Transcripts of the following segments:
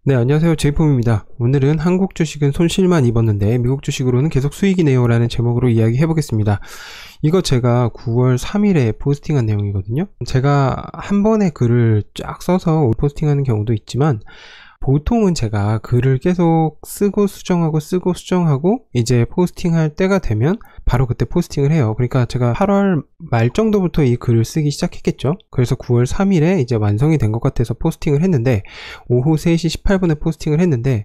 네, 안녕하세요. 제이폼입니다. 오늘은 한국 주식은 손실만 입었는데 미국 주식으로는 계속 수익이네요 라는 제목으로 이야기해 보겠습니다. 이거 제가 9월 3일에 포스팅한 내용이거든요. 제가 한 번에 글을 쫙 써서 포스팅하는 경우도 있지만 보통은 제가 글을 계속 쓰고 수정하고 이제 포스팅할 때가 되면 바로 그때 포스팅을 해요. 그러니까 제가 8월 말 정도부터 이 글을 쓰기 시작했겠죠. 그래서 9월 3일에 이제 완성이 된 것 같아서 포스팅을 했는데 오후 3시 18분에 포스팅을 했는데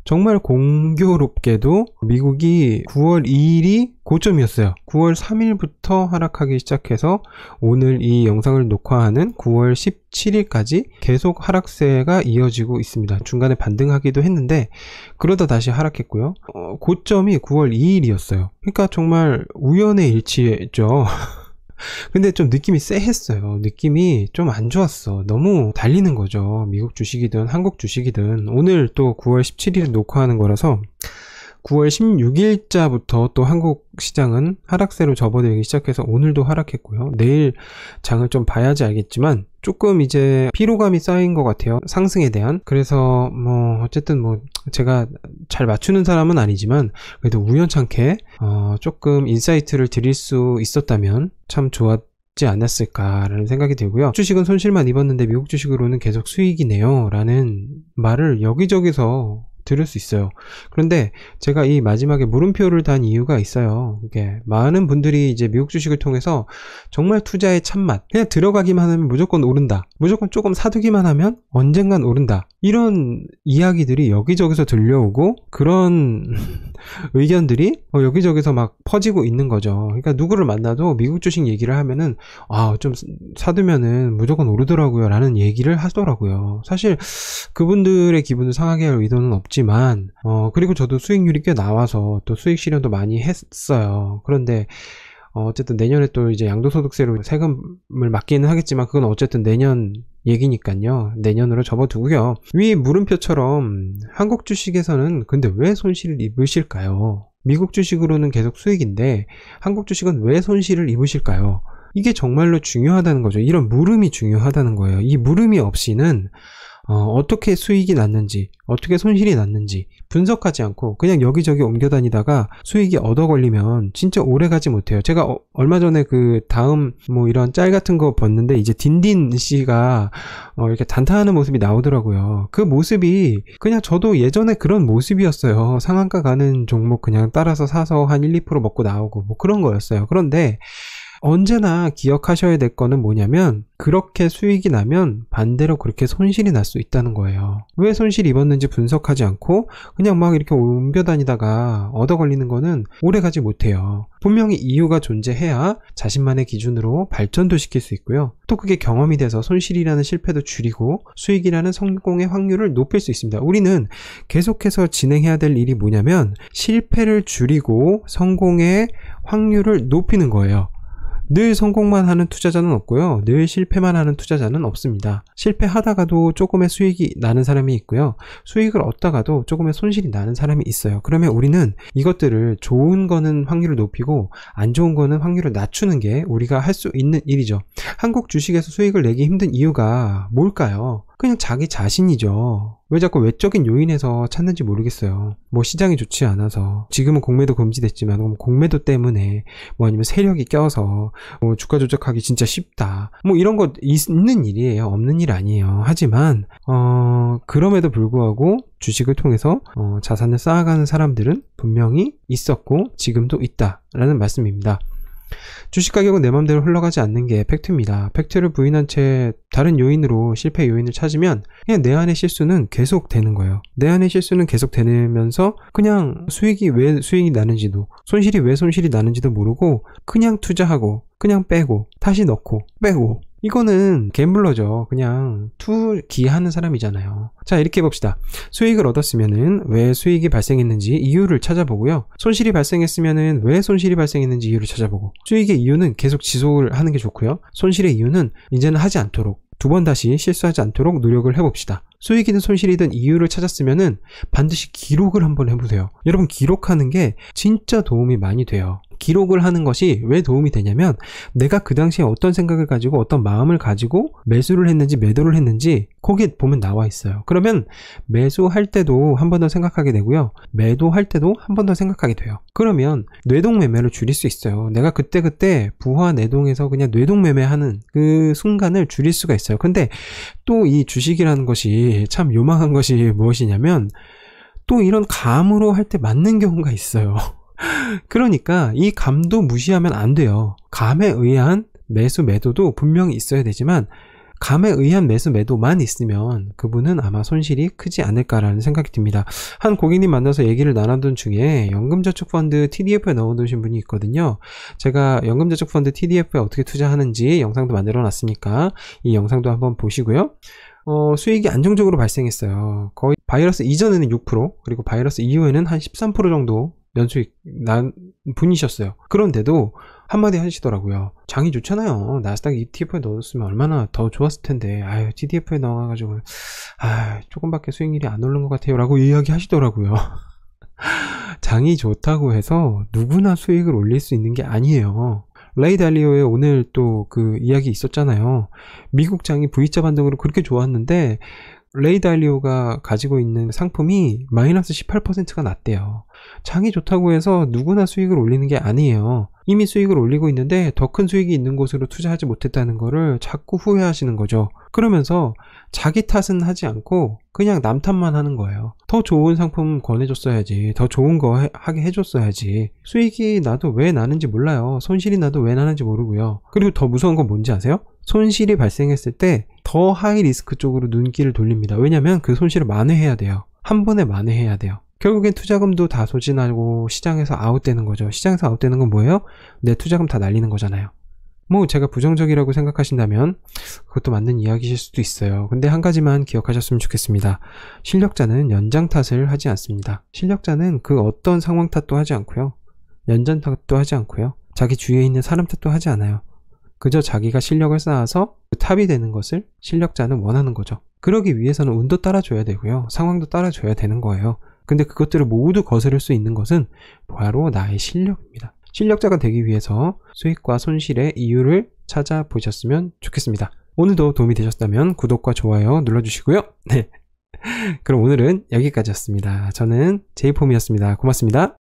정말 공교롭게도 미국이 9월 2일이 고점이었어요. 9월 3일부터 하락하기 시작해서 오늘 이 영상을 녹화하는 9월 17일까지 계속 하락세가 이어지고 있습니다. 중간에 반등하기도 했는데 그러다 다시 하락했고요. 고점이 9월 2일이었어요. 그러니까 정말 우연의 일치죠. 근데 좀 느낌이 쎄했어요. 느낌이 좀 안 좋았어. 너무 달리는 거죠. 미국 주식이든 한국 주식이든. 오늘 또 9월 17일 녹화하는 거라서 9월 16일자부터 또 한국 시장은 하락세로 접어들기 시작해서 오늘도 하락했고요. 내일 장을 좀 봐야지 알겠지만 조금 이제 피로감이 쌓인 것 같아요. 상승에 대한. 그래서 어쨌든 제가 잘 맞추는 사람은 아니지만 그래도 우연찮게 조금 인사이트를 드릴 수 있었다면 참 좋았지 않았을까라는 생각이 들고요. 주식은 손실만 입었는데 미국 주식으로는 계속 수익이네요 라는 말을 여기저기서 들을 수 있어요. 그런데 제가 이 마지막에 물음표를 단 이유가 있어요. 이게 많은 분들이 이제 미국 주식을 통해서 정말 투자의 참맛, 그냥 들어가기만 하면 무조건 오른다, 무조건 조금 사두기만 하면 언젠간 오른다, 이런 이야기들이 여기저기서 들려오고 그런 의견들이 여기저기서 막 퍼지고 있는 거죠. 그러니까 누구를 만나도 미국 주식 얘기를 하면은 좀 사두면은 무조건 오르더라고요 라는 얘기를 하더라고요. 사실 그분들의 기분을 상하게 할 의도는 없지만 그리고 저도 수익률이 꽤 나와서 또 수익 실현도 많이 했어요. 그런데 어쨌든 내년에 또 이제 양도소득세로 세금을 맞기는 하겠지만 그건 어쨌든 내년 얘기니까요. 내년으로 접어두고요. 위 물음표처럼 한국 주식에서는 근데 왜 손실을 입으실까요? 미국 주식으로는 계속 수익인데 한국 주식은 왜 손실을 입으실까요? 이게 정말로 중요하다는 거죠. 이런 물음이 중요하다는 거예요. 이 물음이 없이는 어떻게 수익이 났는지, 어떻게 손실이 났는지 분석하지 않고 그냥 여기저기 옮겨 다니다가 수익이 얻어 걸리면 진짜 오래 가지 못해요. 제가 얼마 전에 그 다음 이런 짤 같은 거 봤는데 이제 딘딘 씨가 이렇게 단타하는 모습이 나오더라고요. 그 모습이 그냥 저도 예전에 그런 모습이었어요. 상한가 가는 종목 그냥 따라서 사서 한 1, 2% 먹고 나오고 그런 거였어요. 그런데 언제나 기억하셔야 될 거는 뭐냐면 그렇게 수익이 나면 반대로 그렇게 손실이 날 수 있다는 거예요. 왜 손실 입었는지 분석하지 않고 그냥 막 이렇게 옮겨 다니다가 얻어 걸리는 거는 오래 가지 못해요. 분명히 이유가 존재해야 자신만의 기준으로 발전도 시킬 수 있고요. 또 그게 경험이 돼서 손실이라는 실패도 줄이고 수익이라는 성공의 확률을 높일 수 있습니다. 우리는 계속해서 진행해야 될 일이 뭐냐면 실패를 줄이고 성공의 확률을 높이는 거예요. 늘 성공만 하는 투자자는 없고요. 늘 실패만 하는 투자자는 없습니다. 실패하다가도 조금의 수익이 나는 사람이 있고요. 수익을 얻다가도 조금의 손실이 나는 사람이 있어요. 그러면 우리는 이것들을 좋은 거는 확률을 높이고 안 좋은 거는 확률을 낮추는 게 우리가 할 수 있는 일이죠. 한국 주식에서 수익을 내기 힘든 이유가 뭘까요? 그냥 자기 자신이죠. 왜 자꾸 외적인 요인에서 찾는지 모르겠어요. 시장이 좋지 않아서, 지금은 공매도 금지됐지만 공매도 때문에 아니면 세력이 껴서 주가 조작하기 진짜 쉽다, 이런 거 있는 일이에요. 없는 일 아니에요. 하지만 그럼에도 불구하고 주식을 통해서 자산을 쌓아가는 사람들은 분명히 있었고 지금도 있다라는 말씀입니다. 주식 가격은 내 맘대로 흘러가지 않는 게 팩트입니다. 팩트를 부인한 채 다른 요인으로 실패 요인을 찾으면 그냥 내 안의 실수는 계속 되는 거예요. 내 안의 실수는 계속 되면서 그냥 수익이 왜 수익이 나는지도, 손실이 왜 손실이 나는지도 모르고 그냥 투자하고 그냥 빼고 다시 넣고 빼고, 이거는 갬블러죠. 그냥 투기하는 사람이잖아요. 자, 이렇게 해봅시다. 수익을 얻었으면은 왜 수익이 발생했는지 이유를 찾아보고요. 손실이 발생했으면은 왜 손실이 발생했는지 이유를 찾아보고, 수익의 이유는 계속 지속을 하는 게 좋고요. 손실의 이유는 이제는 하지 않도록, 두 번 다시 실수하지 않도록 노력을 해봅시다. 수익이든 손실이든 이유를 찾았으면은 반드시 기록을 한번 해보세요. 여러분, 기록하는 게 진짜 도움이 많이 돼요. 기록을 하는 것이 왜 도움이 되냐면 내가 그 당시에 어떤 생각을 가지고 어떤 마음을 가지고 매수를 했는지 매도를 했는지 거기에 보면 나와 있어요. 그러면 매수할 때도 한 번 더 생각하게 되고요, 매도할 때도 한 번 더 생각하게 돼요. 그러면 뇌동매매를 줄일 수 있어요. 내가 그때 부화 내동에서 그냥 뇌동매매하는 그 순간을 줄일 수가 있어요. 근데 또 이 주식이라는 것이 참 요망한 것이 무엇이냐면 또 이런 감으로 할 때 맞는 경우가 있어요. 그러니까 이 감도 무시하면 안 돼요. 감에 의한 매수 매도도 분명히 있어야 되지만 감에 의한 매수 매도만 있으면 그분은 아마 손실이 크지 않을까라는 생각이 듭니다. 한 고객님 만나서 얘기를 나누던 중에 연금저축펀드 TDF에 넣어놓으신 분이 있거든요. 제가 연금저축펀드 TDF에 어떻게 투자하는지 영상도 만들어 놨으니까 이 영상도 한번 보시고요. 수익이 안정적으로 발생했어요. 거의 바이러스 이전에는 6%, 그리고 바이러스 이후에는 한 13% 정도 연수익 난 분이셨어요. 그런데도 한마디 하시더라고요. 장이 좋잖아요. 나스닥 ETF에 넣었으면 얼마나 더 좋았을 텐데, 아유, TDF에 넣어가지고 조금밖에 수익률이 안 오른 것 같아요 라고 이야기 하시더라고요. 장이 좋다고 해서 누구나 수익을 올릴 수 있는 게 아니에요. 레이 달리오의 오늘 또 그 이야기 있었잖아요. 미국 장이 V자 반등으로 그렇게 좋았는데 레이 달리오가 가지고 있는 상품이 마이너스 18%가 났대요. 장이 좋다고 해서 누구나 수익을 올리는 게 아니에요. 이미 수익을 올리고 있는데 더 큰 수익이 있는 곳으로 투자하지 못했다는 거를 자꾸 후회하시는 거죠. 그러면서 자기 탓은 하지 않고 그냥 남 탓만 하는 거예요. 더 좋은 상품 권해줬어야지, 더 좋은 거 하게 해줬어야지. 수익이 나도 왜 나는지 몰라요. 손실이 나도 왜 나는지 모르고요. 그리고 더 무서운 건 뭔지 아세요? 손실이 발생했을 때 더 하이 리스크 쪽으로 눈길을 돌립니다. 왜냐면 그 손실을 만회해야 돼요. 한 번에 만회해야 돼요. 결국엔 투자금도 다 소진하고 시장에서 아웃되는 거죠. 시장에서 아웃되는 건 뭐예요? 내 투자금 다 날리는 거잖아요. 뭐 제가 부정적이라고 생각하신다면 그것도 맞는 이야기실 수도 있어요. 근데 한 가지만 기억하셨으면 좋겠습니다. 실력자는 연장 탓을 하지 않습니다. 실력자는 그 어떤 상황 탓도 하지 않고요, 연장 탓도 하지 않고요, 자기 주위에 있는 사람 탓도 하지 않아요. 그저 자기가 실력을 쌓아서 그 탑이 되는 것을 실력자는 원하는 거죠. 그러기 위해서는 운도 따라줘야 되고요, 상황도 따라줘야 되는 거예요. 근데 그것들을 모두 거스를 수 있는 것은 바로 나의 실력입니다. 실력자가 되기 위해서 수익과 손실의 이유를 찾아보셨으면 좋겠습니다. 오늘도 도움이 되셨다면 구독과 좋아요 눌러주시고요. 네, 그럼 오늘은 여기까지였습니다. 저는 제이폼이었습니다. 고맙습니다.